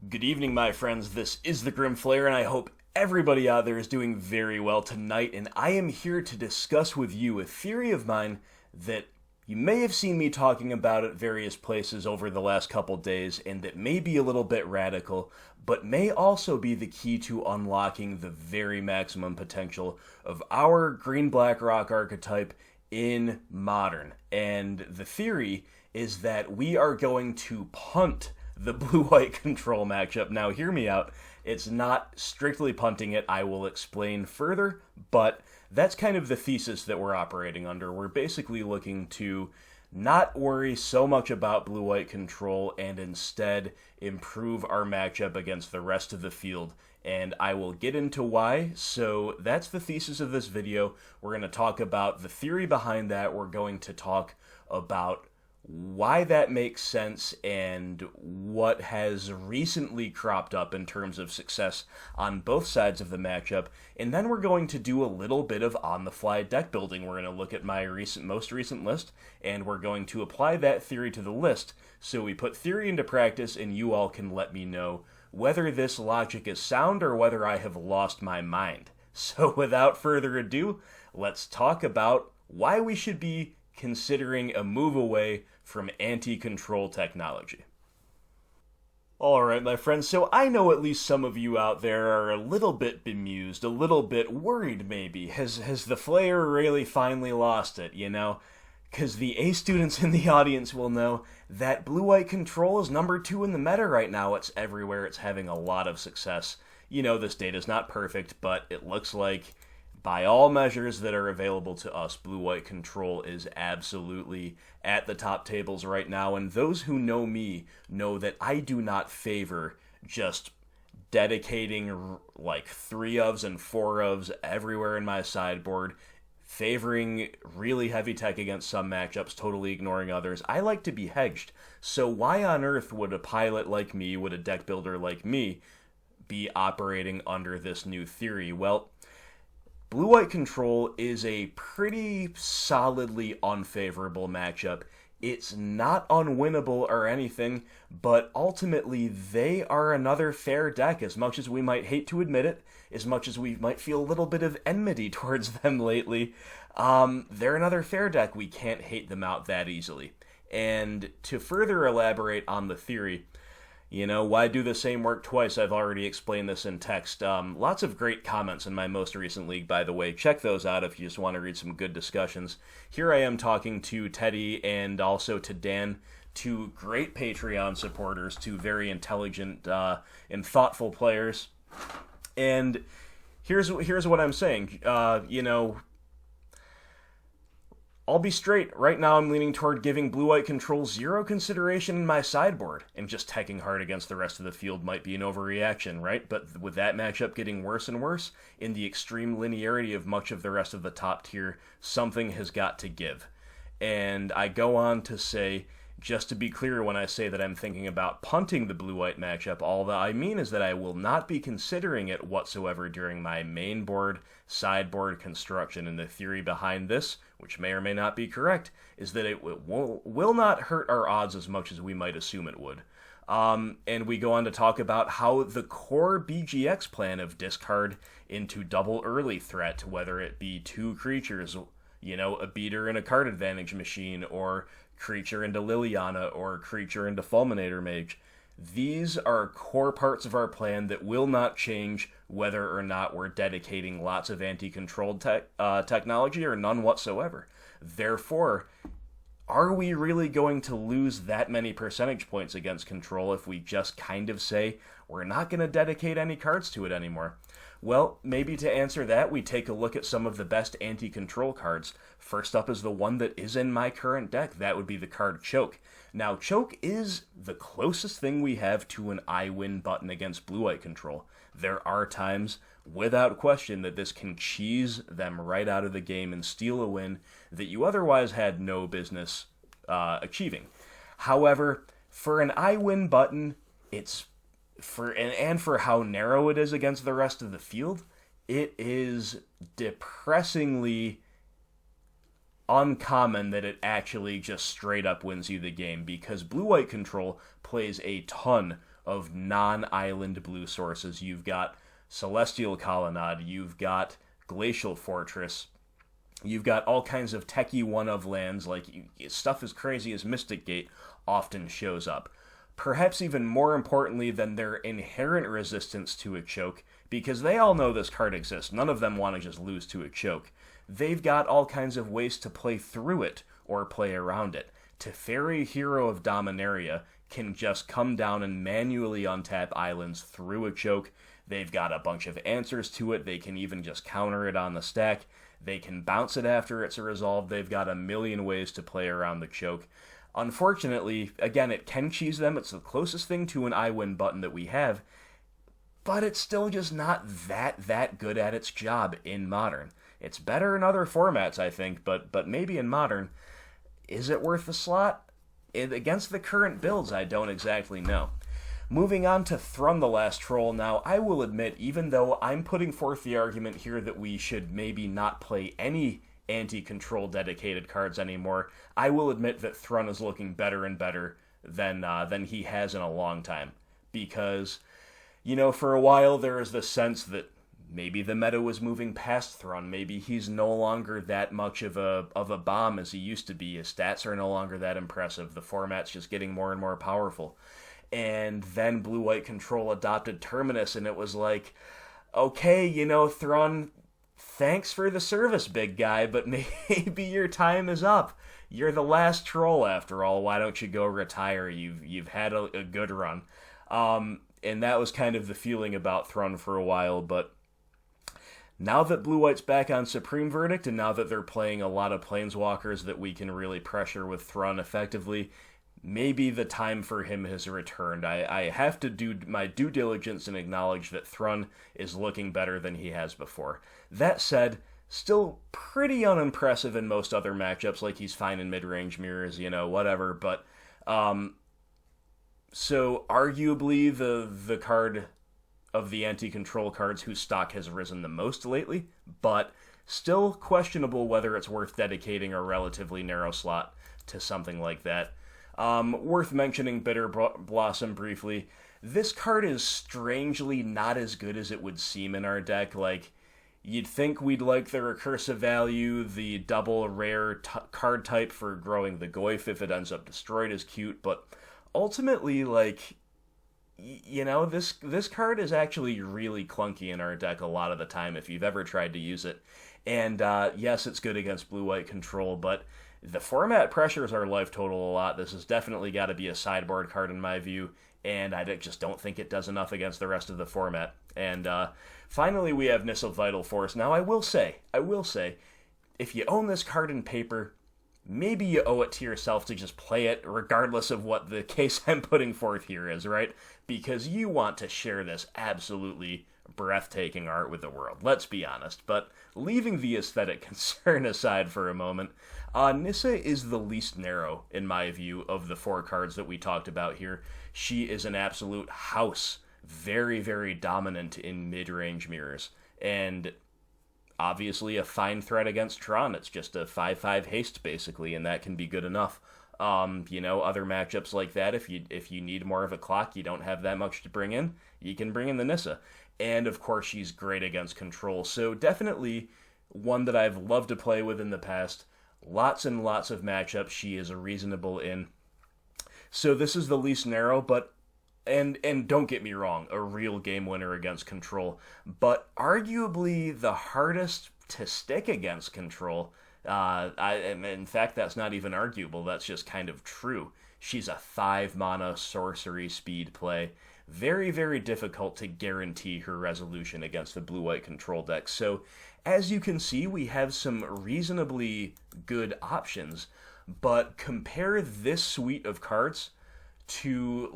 Good evening, my friends. This is the Grim Flayer, and I hope everybody out there is doing very well tonight. And I am here to discuss with you a theory of mine that you may have seen me talking about at various places over the last couple days, and that may be a little bit radical, but may also be the key to unlocking the very maximum potential of our green-black rock archetype in Modern. And the theory is that we are going to punt the blue-white control matchup. Now, hear me out. It's not strictly punting it. I will explain further, but that's kind of the thesis that we're operating under. We're basically looking to not worry so much about blue-white control and instead improve our matchup against the rest of the field. And I will get into why. So that's the thesis of this video. We're going to talk about the theory behind that. We're going to talk about why that makes sense and what has recently cropped up in terms of success on both sides of the matchup. And then we're going to do a little bit of on-the-fly deck building. We're going to look at my most recent list, and we're going to apply that theory to the list. So we put theory into practice, and you all can let me know whether this logic is sound or whether I have lost my mind. So without further ado, let's talk about why we should be considering a move away from anti-control technology. Alright, my friends, so I know at least some of you out there are a little bit bemused, a little bit worried maybe. Has the Flayer really finally lost it, you know? Because the A students in the audience will know that blue-white control is number 2 in the meta right now. It's everywhere, it's having a lot of success. You know, this data's not perfect, but it looks like by all measures that are available to us, blue-white control is absolutely at the top tables right now. And those who know me know that I do not favor just dedicating like 3-ofs and 4-ofs everywhere in my sideboard, favoring really heavy tech against some matchups, totally ignoring others. I like to be hedged. So why on earth would a pilot like me, would a deck builder like me, be operating under this new theory? Well, blue-white control is a pretty solidly unfavorable matchup. It's not unwinnable or anything, but ultimately they are another fair deck, as much as we might hate to admit it, as much as we might feel a little bit of enmity towards them lately. They're another fair deck. We can't hate them out that easily. And to further elaborate on the theory, you know, why do the same work twice? I've already explained this in text. Lots of great comments in my most recent league, by the way. Check those out if you just want to read some good discussions. Here I am talking to Teddy and also to Dan, two great Patreon supporters, two very intelligent and thoughtful players. And here's what I'm saying. You know, I'll be straight. Right now I'm leaning toward giving blue-white control 0 consideration in my sideboard, and just teching hard against the rest of the field might be an overreaction, right? But with that matchup getting worse and worse, in the extreme linearity of much of the rest of the top tier, something has got to give. And I go on to say, just to be clear when I say that I'm thinking about punting the blue-white matchup, all that I mean is that I will not be considering it whatsoever during my main board, sideboard construction. And the theory behind this, which may or may not be correct, is that it will not hurt our odds as much as we might assume it would. And we go on to talk about how the core BGX plan of discard into double early threat, whether it be 2 creatures, you know, a beater and a card advantage machine, or creature into Liliana, or creature into Fulminator Mage. These are core parts of our plan that will not change whether or not we're dedicating lots of anti-controlled technology or none whatsoever. Therefore, are we really going to lose that many percentage points against control if we just kind of say we're not going to dedicate any cards to it anymore? Well, maybe to answer that, we take a look at some of the best anti-control cards. First up is the one that is in my current deck. That would be the card Choke. Now, Choke is the closest thing we have to an I win button against blue-white control. There are times, without question, that this can cheese them right out of the game and steal a win that you otherwise had no business achieving. However, for an I win button, it's for how narrow it is against the rest of the field, it is depressingly uncommon that it actually just straight up wins you the game, because blue-white control plays a ton of non-island blue sources. You've got Celestial Colonnade, you've got Glacial Fortress, you've got all kinds of techie one-of lands, like stuff as crazy as Mystic Gate often shows up. Perhaps even more importantly than their inherent resistance to a choke, because they all know this card exists. None of them want to just lose to a choke. They've got all kinds of ways to play through it or play around it. Teferi, Hero of Dominaria, can just come down and manually untap islands through a choke. They've got a bunch of answers to it. They can even just counter it on the stack. They can bounce it after it's resolved. They've got a million ways to play around the choke. Unfortunately, again, it can cheese them. It's the closest thing to an I win button that we have, but it's still just not that good at its job in Modern. It's better in other formats, I think, but maybe in Modern. Is it worth the slot? Against the current builds, I don't exactly know. Moving on to Thrun the Last Troll. Now, I will admit, even though I'm putting forth the argument here that we should maybe not play any anti-control dedicated cards anymore, I will admit that Thrun is looking better and better than he has in a long time. Because, for a while there was this sense that maybe the meta was moving past Thrun. Maybe he's no longer that much of a bomb as he used to be. His stats are no longer that impressive. The format's just getting more and more powerful. And then Blue-White Control adopted Terminus, and it was like, okay, Thrun, thanks for the service, big guy, but maybe your time is up. You're the last troll, after all. Why don't you go retire? You've had a good run. And that was kind of the feeling about Thrun for a while, but now that Blue-White's back on Supreme Verdict, and now that they're playing a lot of Planeswalkers that we can really pressure with Thrun effectively, maybe the time for him has returned. I have to do my due diligence and acknowledge that Thrun is looking better than he has before. That said, still pretty unimpressive in most other matchups, like he's fine in mid-range mirrors, whatever, but so arguably the card of the anti-control cards whose stock has risen the most lately, but still questionable whether it's worth dedicating a relatively narrow slot to something like that. Worth mentioning Bitter Blossom briefly. This card is strangely not as good as it would seem in our deck. Like, you'd think we'd like the recursive value, the double rare card type for growing the Goyf if it ends up destroyed is cute, but ultimately, this card is actually really clunky in our deck a lot of the time if you've ever tried to use it. And yes, it's good against Blue-White Control, but the format pressures our life total a lot. This has definitely got to be a sideboard card in my view, and I just don't think it does enough against the rest of the format. And finally, we have Nissa Vital Force. Now, I will say, if you own this card in paper, maybe you owe it to yourself to just play it, regardless of what the case I'm putting forth here is, right? Because you want to share this absolutely breathtaking art with the world, let's be honest. But leaving the aesthetic concern aside for a moment, Nissa is the least narrow, in my view, of the four cards that we talked about here. She is an absolute house, very, very dominant in mid-range mirrors, and obviously a fine threat against Tron. It's just a 5/5 haste, basically, and that can be good enough. Other matchups like that, if you need more of a clock, you don't have that much to bring in, you can bring in the Nissa. And, of course, she's great against control, so definitely one that I've loved to play with in the past. Lots and lots of matchups she is reasonable in. So this is the least narrow, but and don't get me wrong, a real game winner against control, but arguably the hardest to stick against control. In fact, that's not even arguable, that's just kind of true. She's a 5-mana sorcery speed play. Very, very difficult to guarantee her resolution against the Blue-White Control deck. So, as you can see, we have some reasonably good options, but compare this suite of cards to,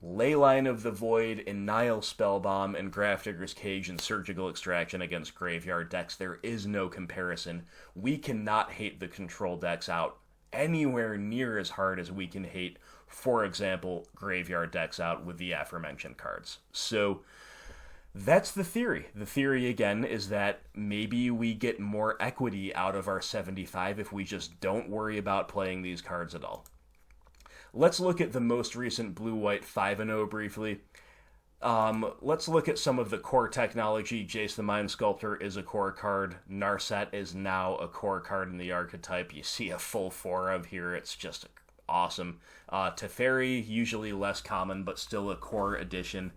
Leyline of the Void and Nile Spellbomb and Grafdigger's Cage and Surgical Extraction against graveyard decks. There is no comparison. We cannot hate the control decks out anywhere near as hard as we can hate, for example, graveyard decks out with the aforementioned cards. So that's the theory. The theory, again, is that maybe we get more equity out of our 75 if we just don't worry about playing these cards at all. let's look at the most recent blue-white 5-0 briefly. Let's look at some of the core technology. Jace the Mind Sculptor is a core card. Narset is now a core card in the archetype. You see a full 4 of here. It's just awesome. Teferi, usually less common, but still a core addition.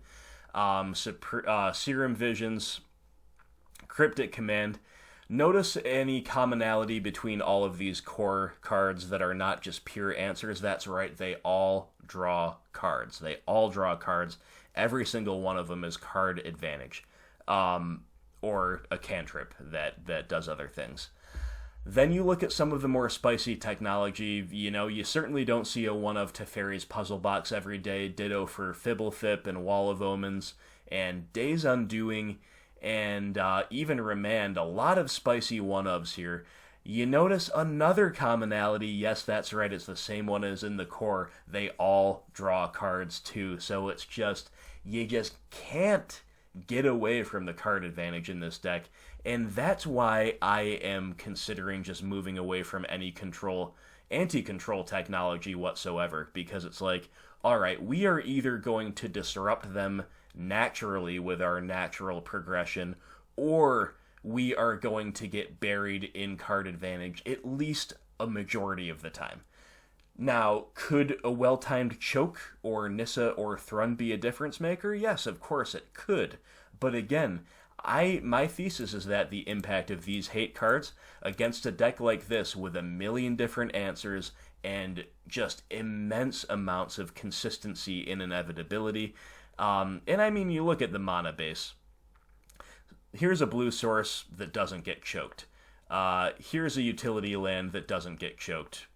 Serum Visions, Cryptic Command. Notice any commonality between all of these core cards that are not just pure answers. That's right, they all draw cards. They all draw cards. Every single one of them is card advantage, or a cantrip that does other things. Then you look at some of the more spicy technology. You certainly don't see a one of Teferi's Puzzle Box every day. Ditto for Fibblethip and Wall of Omens and Days Undoing and even Remand. A lot of spicy one-ofs here. You notice another commonality. Yes, that's right. It's the same one as in the core. They all draw cards too. So it's just, you just can't get away from the card advantage in this deck. And that's why I am considering just moving away from any anti-control technology whatsoever. Because it's like, alright, we are either going to disrupt them naturally with our natural progression, or we are going to get buried in card advantage at least a majority of the time. Now, could a well-timed Choke or Nissa or Thrun be a difference maker? Yes, of course it could. But again, my thesis is that the impact of these hate cards against a deck like this with a million different answers and just immense amounts of consistency in inevitability. And I mean, you look at the mana base. Here's a blue source that doesn't get choked. Here's a utility land that doesn't get choked.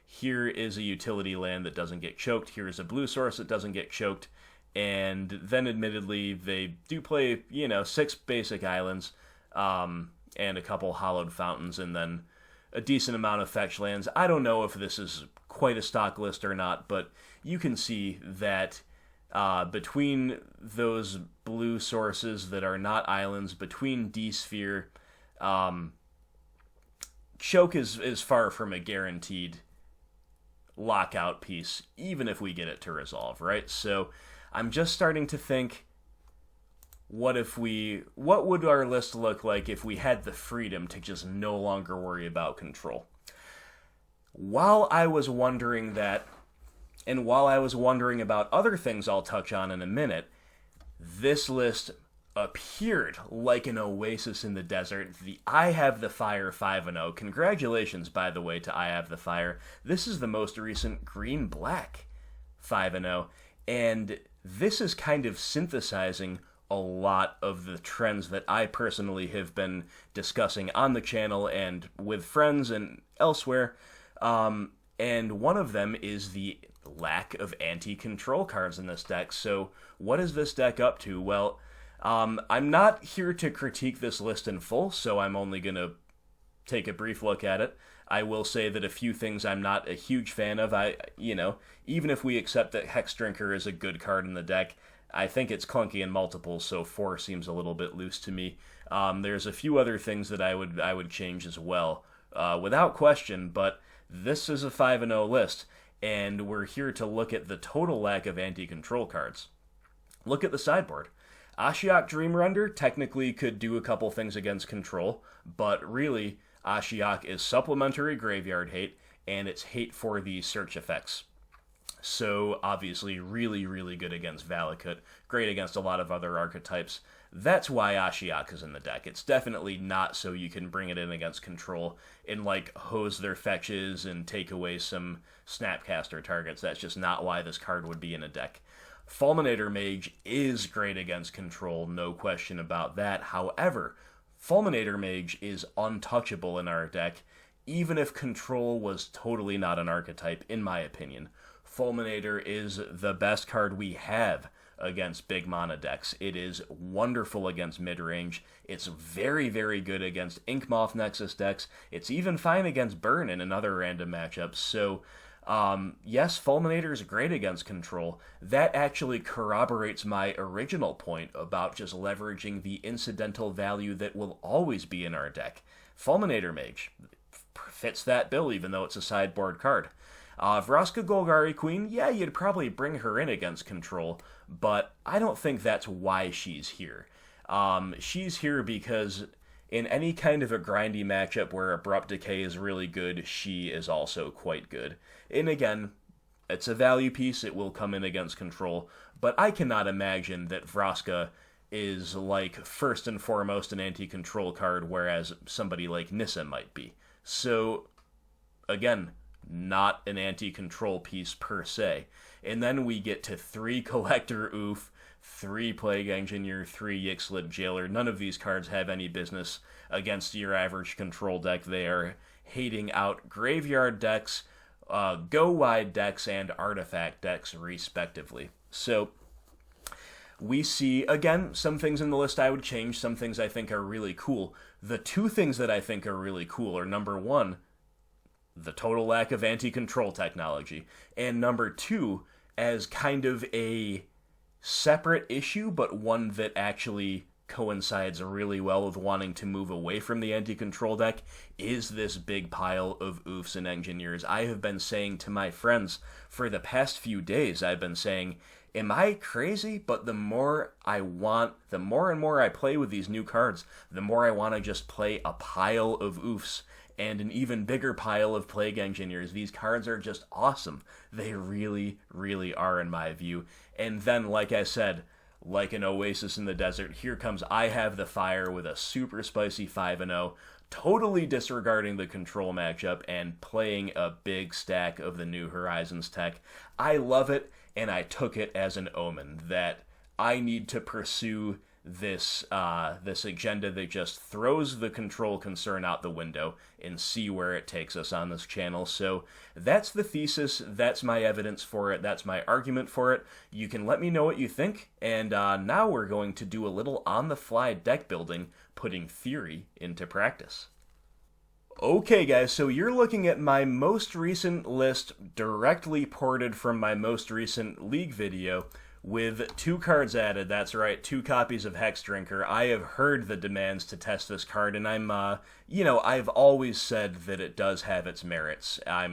Here is a utility land that doesn't get choked. Here's a blue source that doesn't get choked. And then, admittedly, they do play, 6 basic islands, and a couple hollowed fountains, and then a decent amount of fetch lands. I don't know if this is quite a stock list or not, but you can see that between those blue sources that are not islands, between D-Sphere, Choke is far from a guaranteed lockout piece, even if we get it to resolve, right? So I'm just starting to think, what would our list look like if we had the freedom to just no longer worry about control? While I was wondering that, and while I was wondering about other things I'll touch on in a minute, this list appeared like an oasis in the desert. The I Have the Fire 5-0. Congratulations, by the way, to I Have the Fire. This is the most recent green-black 5-0, and this is kind of synthesizing a lot of the trends that I personally have been discussing on the channel and with friends and elsewhere. And one of them is the lack of anti-control cards in this deck. So what is this deck up to? Well, I'm not here to critique this list in full, so I'm only going to take a brief look at it. I will say that a few things I'm not a huge fan of. Even if we accept that Hex Drinker is a good card in the deck, I think it's clunky in multiples, so 4 seems a little bit loose to me. There's a few other things that I would change as well, without question, but this is a 5-0 list, and we're here to look at the total lack of anti-control cards. Look at the sideboard. Ashiok Dreamrender technically could do a couple things against control, but really, Ashiok is supplementary graveyard hate, and it's hate for the search effects. So, obviously, really, really good against Valakut, great against a lot of other archetypes. That's why Ashiok is in the deck. It's definitely not so you can bring it in against control and, hose their fetches and take away some Snapcaster targets. That's just not why this card would be in a deck. Fulminator Mage is great against control, no question about that. However, Fulminator Mage is untouchable in our deck, even if control was totally not an archetype, in my opinion. Fulminator is the best card we have against big mana decks. It is wonderful against mid-range. It's very, very good against Inkmoth Nexus decks. It's even fine against Burn in another random matchup. So, yes, Fulminator is great against control. That actually corroborates my original point about just leveraging the incidental value that will always be in our deck. Fulminator Mage fits that bill, even though it's a sideboard card. Vraska Golgari Queen, yeah, you'd probably bring her in against control, but I don't think that's why she's here. She's here because in any kind of a grindy matchup where Abrupt Decay is really good, she is also quite good. And again, it's a value piece, it will come in against control, but I cannot imagine that Vraska is, like, first and foremost an anti-control card, whereas somebody like Nissa might be. So, again, not an anti-control piece per se. And then we get to 3 Collector Oof, 3 Plague Engineer, 3 Yixlid Jailer. None of these cards have any business against your average control deck. They are hating out graveyard decks, go-wide decks, and artifact decks, respectively. So, we see, again, some things in the list I would change, some things I think are really cool. The 2 things that I think are really cool are, number 1, the total lack of anti-control technology, and number 2, as kind of a separate issue, but one that actually coincides really well with wanting to move away from the anti-control deck, is this big pile of oofs and engineers. I have been saying to my friends for the past few days, I've been saying, am I crazy? But the more and more I play with these new cards, the more I want to just play a pile of oofs and an even bigger pile of Plague Engineers. These cards are just awesome. They really, really are, in my view. And then, like I said, like an oasis in the desert, here comes I Have the Fire with a super spicy 5-0, totally disregarding the control matchup and playing a big stack of the New Horizons tech. I love it, and I took it as an omen that I need to pursue this agenda that just throws the control concern out the window and see where it takes us on this channel. So that's the thesis, that's my evidence for it, that's my argument for it. You can let me know what you think, and now we're going to do a little on-the-fly deck building, putting theory into practice. Okay guys, so you're looking at my most recent list directly ported from my most recent League video, with 2 cards added. That's right, 2 copies of Hex Drinker. I have heard the demands to test this card, and I've always said that it does have its merits. I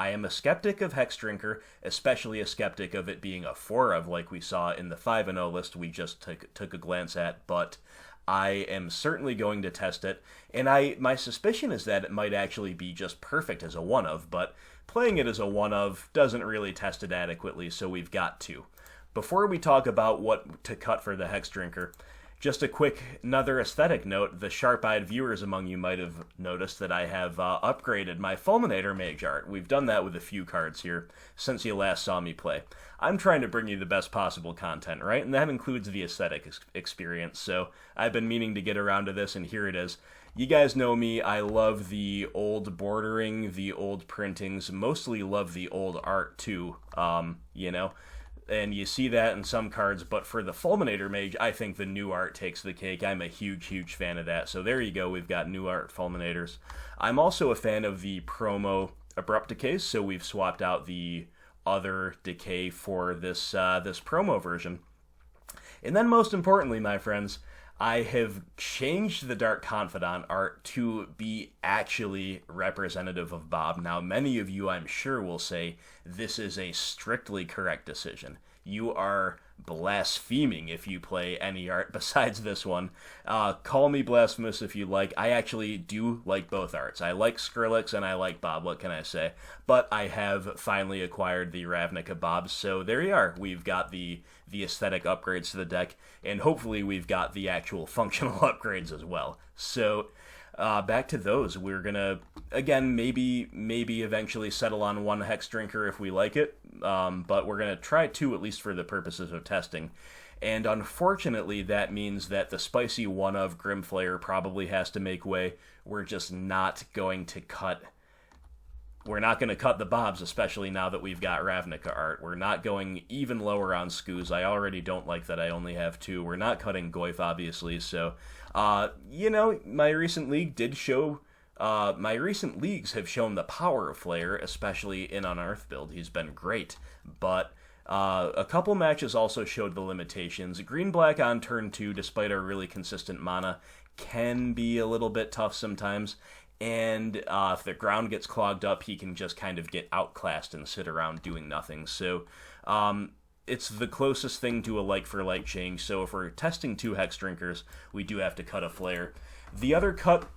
am a skeptic of Hex Drinker, especially a skeptic of it being a 4-of, like we saw in the 5-0 list we just took a glance at, but I am certainly going to test it, and my suspicion is that it might actually be just perfect as a 1-of, but playing it as a 1-of doesn't really test it adequately, so we've got 2. Before we talk about what to cut for the Hex Drinker, just a quick another aesthetic note. The sharp-eyed viewers among you might have noticed that I have upgraded my Fulminator Mage art. We've done that with a few cards here since you last saw me play. I'm trying to bring you the best possible content, right? And that includes the aesthetic experience, so I've been meaning to get around to this, and here it is. You guys know me, I love the old bordering, the old printings, mostly love the old art too, and you see that in some cards, but for the Fulminator Mage, I think the new art takes the cake. I'm a huge, huge fan of that. So there you go, we've got new art Fulminators. I'm also a fan of the promo Abrupt Decay, so we've swapped out the other Decay for this promo version. And then most importantly, my friends, I have changed the Dark Confidant art to be actually representative of Bob. Now, many of you, I'm sure, will say this is a strictly correct decision. You are blaspheming if you play any art besides this one. Call me blasphemous if you like. I actually do like both arts. I like Skrillex and I like Bob, what can I say? But I have finally acquired the Ravnica Bobs, so there you are. We've got the aesthetic upgrades to the deck, and hopefully we've got the actual functional upgrades as well. So back to those. We're gonna, again, maybe eventually settle on 1 Hex Drinker if we like it, but we're gonna try 2 at least for the purposes of testing. And unfortunately, that means that the spicy 1-of Grimflayer probably has to make way. We're just not going to cut. We're not going to cut the Bobs, especially now that we've got Ravnica art. We're not going even lower on Skoos. I already don't like that I only have 2. We're not cutting Goyf, obviously. So, my recent league did show. My recent leagues have shown the power of Flayer, especially in Unearth build. He's been great, but a couple matches also showed the limitations. Green-black on turn 2, despite our really consistent mana, can be a little bit tough sometimes. and if the ground gets clogged up, he can just kind of get outclassed and sit around doing nothing. So it's the closest thing to a like-for-like change, so if we're testing 2 Hex Drinkers, we do have to cut a Flare. The other cut,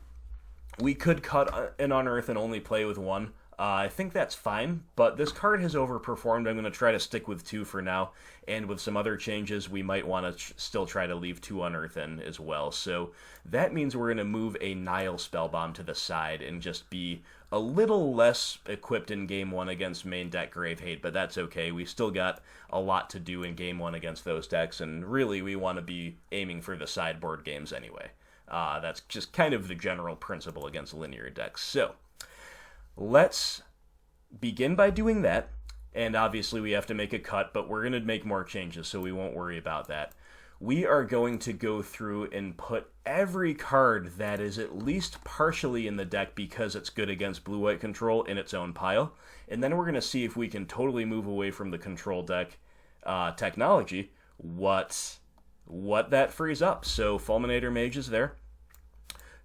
we could cut an Unearth and only play with 1. I think that's fine, but this card has overperformed. I'm going to try to stick with 2 for now, and with some other changes, we might want to still try to leave 2 Unearth in as well. So that means we're going to move a Nile Spellbomb to the side and just be a little less equipped in Game 1 against main deck Grave Hate, but that's okay. We still got a lot to do in Game 1 against those decks, and really we want to be aiming for the sideboard games anyway. That's just kind of the general principle against linear decks. So let's begin by doing that, and obviously we have to make a cut, but we're going to make more changes, so we won't worry about that. We are going to go through and put every card that is at least partially in the deck because it's good against blue-white control in its own pile, and then we're going to see if we can totally move away from the control deck technology, what that frees up. So Fulminator Mage is there.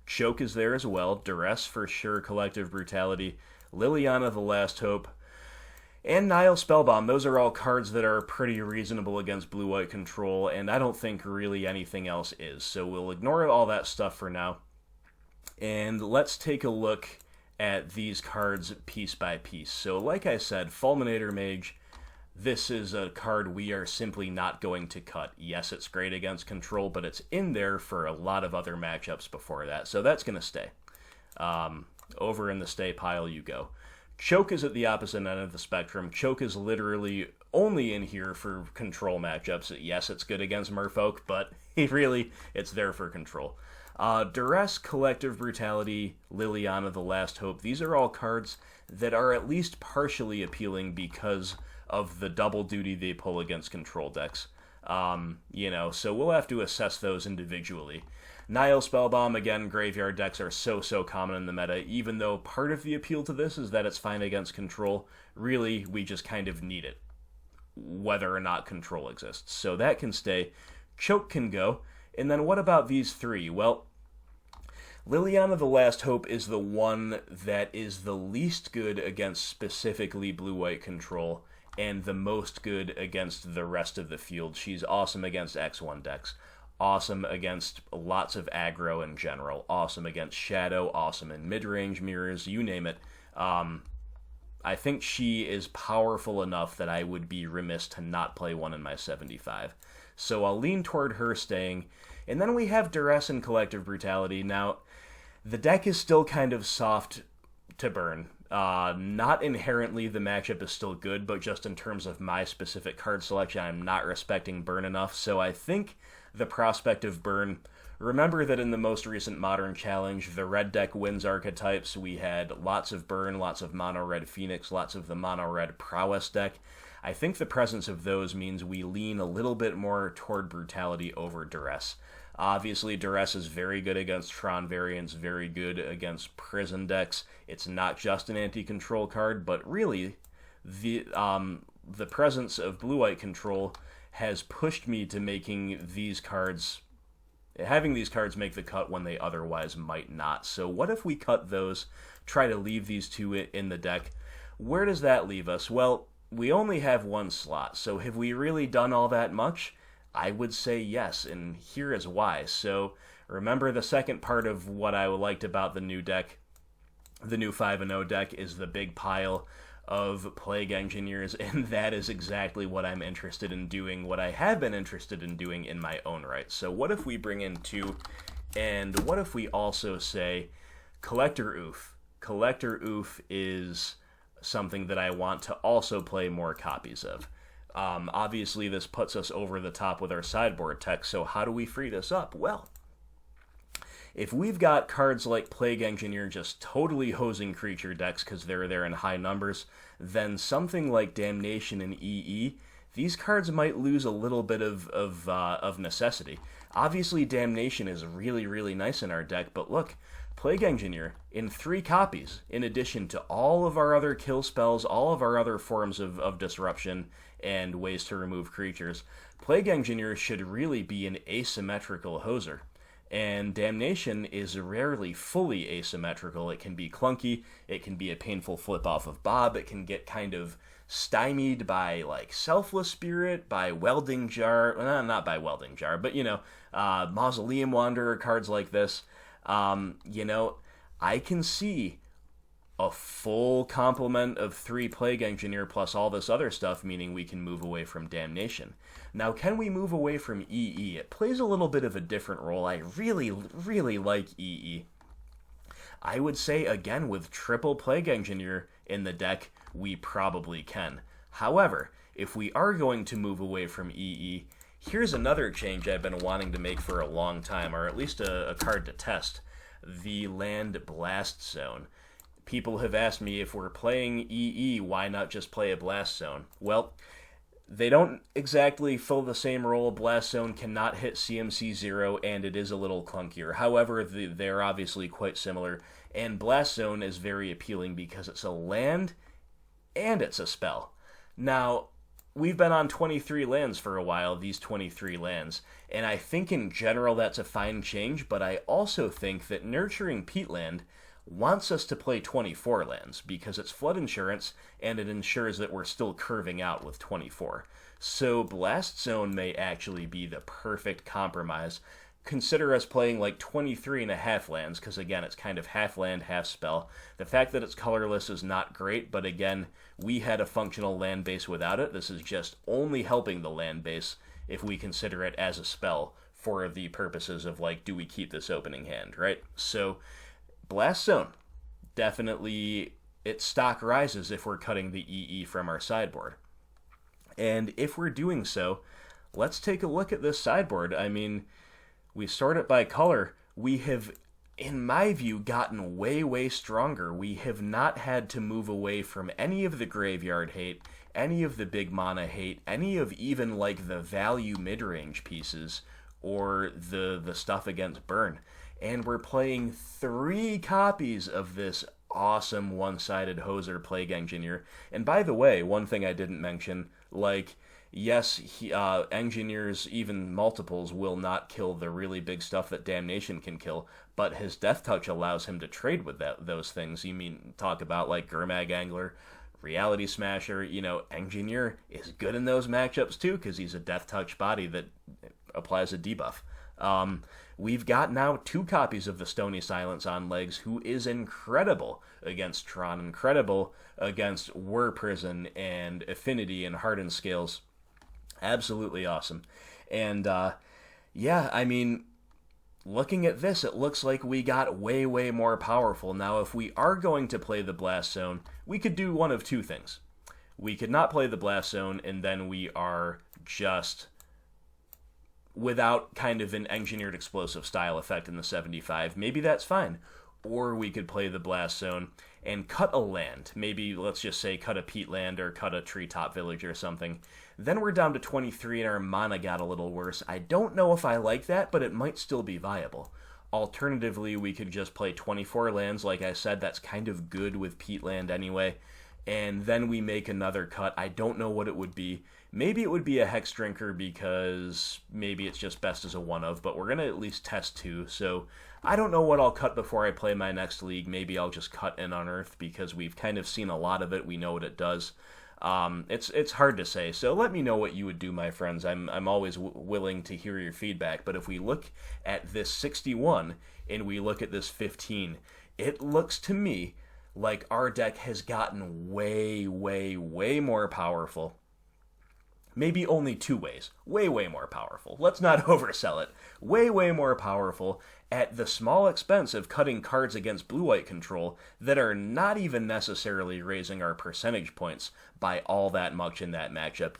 Choke is there as well. Duress for sure. Collective Brutality. Liliana the Last Hope. And Nile Spellbomb. Those are all cards that are pretty reasonable against blue-white control, and I don't think really anything else is. So we'll ignore all that stuff for now. And let's take a look at these cards piece by piece. So like I said, Fulminator Mage, this is a card we are simply not going to cut. Yes, it's great against control, but it's in there for a lot of other matchups before that, so that's going to stay. Over in the stay pile you go. Choke is at the opposite end of the spectrum. Choke is literally only in here for control matchups. Yes, it's good against Merfolk, but it's there for control. Duress, Collective Brutality, Liliana the Last Hope, these are all cards that are at least partially appealing because of the double duty they pull against control decks. So we'll have to assess those individually. Nile Spellbomb, again, graveyard decks are so common in the meta, even though part of the appeal to this is that it's fine against control. Really, we just kind of need it, whether or not control exists. So that can stay. Choke can go. And then what about these 3? Well, Liliana the Last Hope is the one that is the least good against specifically blue-white control, and the most good against the rest of the field. She's awesome against X1 decks, awesome against lots of aggro in general, awesome against Shadow, awesome in mid-range mirrors, you name it. I think she is powerful enough that I would be remiss to not play one in my 75. So I'll lean toward her staying. And then we have Duress and Collective Brutality. Now, the deck is still kind of soft to burn. Not inherently the matchup is still good, but just in terms of my specific card selection, I'm not respecting burn enough. So I think the prospect of burn, remember that in the most recent Modern Challenge, the red deck wins archetypes. We had lots of burn, lots of mono-red Phoenix, lots of the mono-red Prowess deck. I think the presence of those means we lean a little bit more toward Brutality over Duress. Obviously, Duress is very good against Tron variants, very good against prison decks. It's not just an anti-control card, but really, the presence of blue-white control has pushed me to having these cards make the cut when they otherwise might not. So what if we cut those, try to leave these 2 in the deck? Where does that leave us? Well, we only have 1 slot, so have we really done all that much? I would say yes, and here is why. So remember, the second part of what I liked about the new deck, the new 5-0 deck, is the big pile of Plague Engineers, and that is exactly what I'm interested in doing, what I have been interested in doing in my own right. So what if we bring in 2, and what if we also say Collector Oof? Collector Oof is something that I want to also play more copies of. Obviously, this puts us over the top with our sideboard tech, so how do we free this up? Well, if we've got cards like Plague Engineer just totally hosing creature decks because they're there in high numbers, then something like Damnation and EE, these cards might lose a little bit of necessity. Obviously, Damnation is really nice in our deck, but look, Plague Engineer in 3 copies, in addition to all of our other kill spells, all of our other forms of disruption and ways to remove creatures, Plague Engineer should really be an asymmetrical hoser. And Damnation is rarely fully asymmetrical. It can be clunky, it can be a painful flip off of Bob, it can get kind of stymied by, like, Selfless Spirit, by Welding Jar, not by Welding Jar, but, Mausoleum Wanderer, cards like this. I can see a full complement of 3 Plague Engineer plus all this other stuff, meaning we can move away from Damnation. Now, can we move away from EE? It plays a little bit of a different role. I really, really like EE. I would say, again, with triple Plague Engineer in the deck, we probably can. However, if we are going to move away from EE, here's another change I've been wanting to make for a long time, or at least a card to test. The Land Blast Zone. People have asked me, if we're playing EE, why not just play a Blast Zone? Well, they don't exactly fill the same role. Blast Zone cannot hit CMC 0, and it is a little clunkier. However, they're obviously quite similar, and Blast Zone is very appealing because it's a land and it's a spell. Now, we've been on 23 lands for a while, these 23 lands, and I think in general that's a fine change, but I also think that Nurturing Peatland wants us to play 24 lands because it's flood insurance and it ensures that we're still curving out with 24. So Blast Zone may actually be the perfect compromise. Consider us playing like 23 and a half lands, because again, it's kind of half land, half spell. The fact that it's colorless is not great, but again, we had a functional land base without it. This is just only helping the land base if we consider it as a spell for the purposes of, like, do we keep this opening hand, right? So Blast Zone, definitely its stock rises if we're cutting the EE from our sideboard. And if we're doing so, let's take a look at this sideboard. I mean, we sort it by color. We have, in my view, gotten way, way stronger. We have not had to move away from any of the graveyard hate, any of the big mana hate, any of even, like, the value mid-range pieces, or the stuff against burn. And we're playing 3 copies of this awesome one-sided Hoser Plague Engineer. And by the way, one thing I didn't mention, like, yes, Engineers, even multiples, will not kill the really big stuff that Damnation can kill, but his Death Touch allows him to trade with those things. You mean, talk about, like, Gurmag Angler, Reality Smasher, Engineer is good in those matchups too, because he's a Death Touch body that applies a debuff. We've got now 2 copies of the Stony Silence on legs, who is incredible against Tron, incredible against Whir Prison and Affinity and Hardened Scales. Absolutely awesome. And, I mean, looking at this, it looks like we got way, way more powerful. Now, if we are going to play the Blast Zone, we could do one of 2 things. We could not play the Blast Zone, and then we are just without kind of an engineered explosive style effect in the 75. Maybe that's fine. Or we could play the Blast Zone and cut a land. Maybe, let's just say, cut a peatland or cut a treetop village or something. Then we're down to 23 and our mana got a little worse. I don't know if I like that, but it might still be viable. Alternatively, we could just play 24 lands. Like I said, that's kind of good with peatland anyway. And then we make another cut. I don't know what it would be. Maybe it would be a Hex Drinker because maybe it's just best as a one-of, but we're going to at least test 2. So I don't know what I'll cut before I play my next league. Maybe I'll just cut an Unearth because we've kind of seen a lot of it. We know what it does. It's hard to say. So let me know what you would do, my friends. I'm always willing to hear your feedback. But if we look at this 61 and we look at this 15, it looks to me like our deck has gotten way, way, way more powerful. Maybe only 2 ways. Way, way more powerful. Let's not oversell it. Way, way more powerful at the small expense of cutting cards against blue-white control that are not even necessarily raising our percentage points by all that much in that matchup.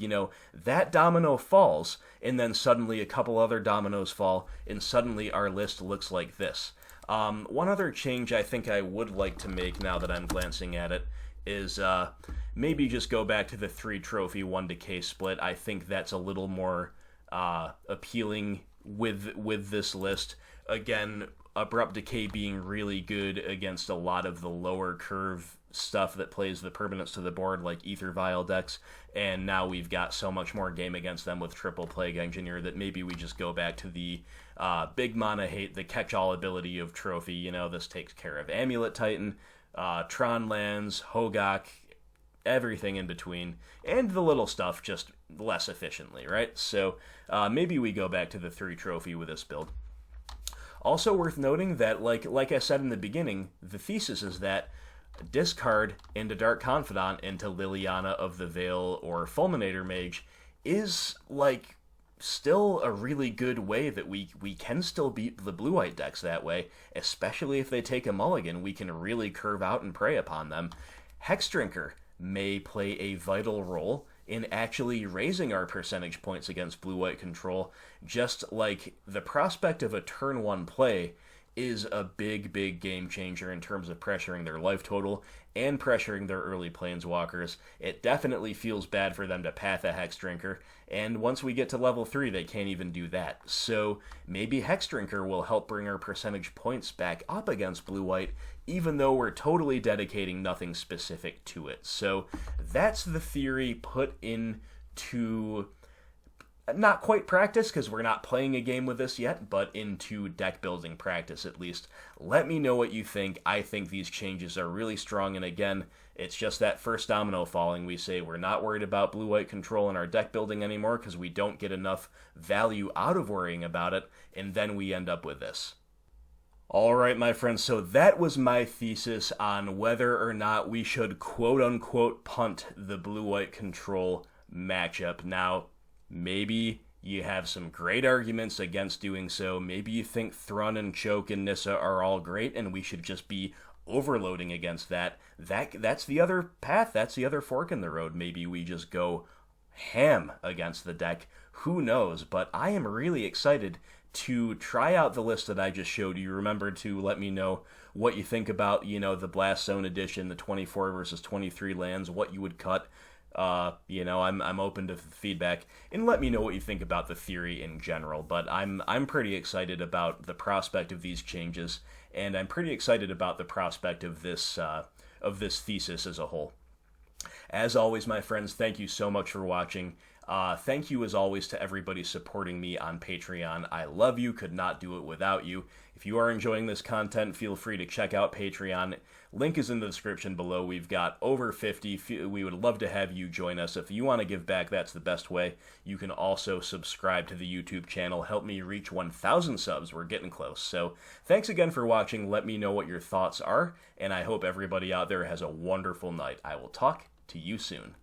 That domino falls, and then suddenly a couple other dominoes fall, and suddenly our list looks like this. One other change I think I would like to make now that I'm glancing at it is maybe just go back to the 3 trophy 1 decay split. I think that's a little more appealing with this list. Again, Abrupt Decay being really good against a lot of the lower curve stuff that plays the permanents to the board, like Ether Vial decks, and now we've got so much more game against them with Triple Plague Engineer that maybe we just go back to the big mana hate, the catch-all ability of Trophy. You know, this takes care of Amulet Titan, Tron lands, Hogak, everything in between, and the little stuff just less efficiently, right? So maybe we go back to the 3 Trophy with this build. Also worth noting that, like I said in the beginning, the thesis is that discard into Dark Confidant into Liliana of the Veil or Fulminator Mage is, like, still a really good way that we can still beat the blue-white decks that way, especially if they take a mulligan. We can really curve out and prey upon them. Hexdrinker may play a vital role in actually raising our percentage points against blue-white control, just like the prospect of a turn 1 play is a big game changer in terms of pressuring their life total and pressuring their early planeswalkers. It definitely feels bad for them to path a Hexdrinker, and once we get to level 3, they can't even do that. So maybe Hexdrinker will help bring our percentage points back up against blue-white, even though we're totally dedicating nothing specific to it. So that's the theory put into, not quite practice, because we're not playing a game with this yet, but into deck building practice at least. Let me know what you think. I think these changes are really strong, and again, it's just that first domino falling. We say we're not worried about blue-white control in our deck building anymore because we don't get enough value out of worrying about it, and then we end up with this. Alright, my friends, so that was my thesis on whether or not we should quote-unquote punt the blue-white control matchup. Now, maybe you have some great arguments against doing so. Maybe you think Thrun and Choke and Nissa are all great and we should just be overloading against that. That's the other path. That's the other fork in the road. Maybe we just go ham against the deck. Who knows? But I am really excited to try out the list that I just showed you. Remember to let me know what you think about, the Blast Zone edition, the 24 versus 23 lands, what you would cut. I'm open to feedback, and let me know what you think about the theory in general. But I'm pretty excited about the prospect of these changes, and I'm pretty excited about the prospect of this thesis as a whole. As always, my friends, thank you so much for watching. Thank you, as always, to everybody supporting me on Patreon. I love you, could not do it without you. If you are enjoying this content, feel free to check out Patreon. Link is in the description below. We've got over 50. We would love to have you join us. If you want to give back, that's the best way. You can also subscribe to the YouTube channel. Help me reach 1,000 subs. We're getting close. So thanks again for watching. Let me know what your thoughts are, and I hope everybody out there has a wonderful night. I will talk to you soon.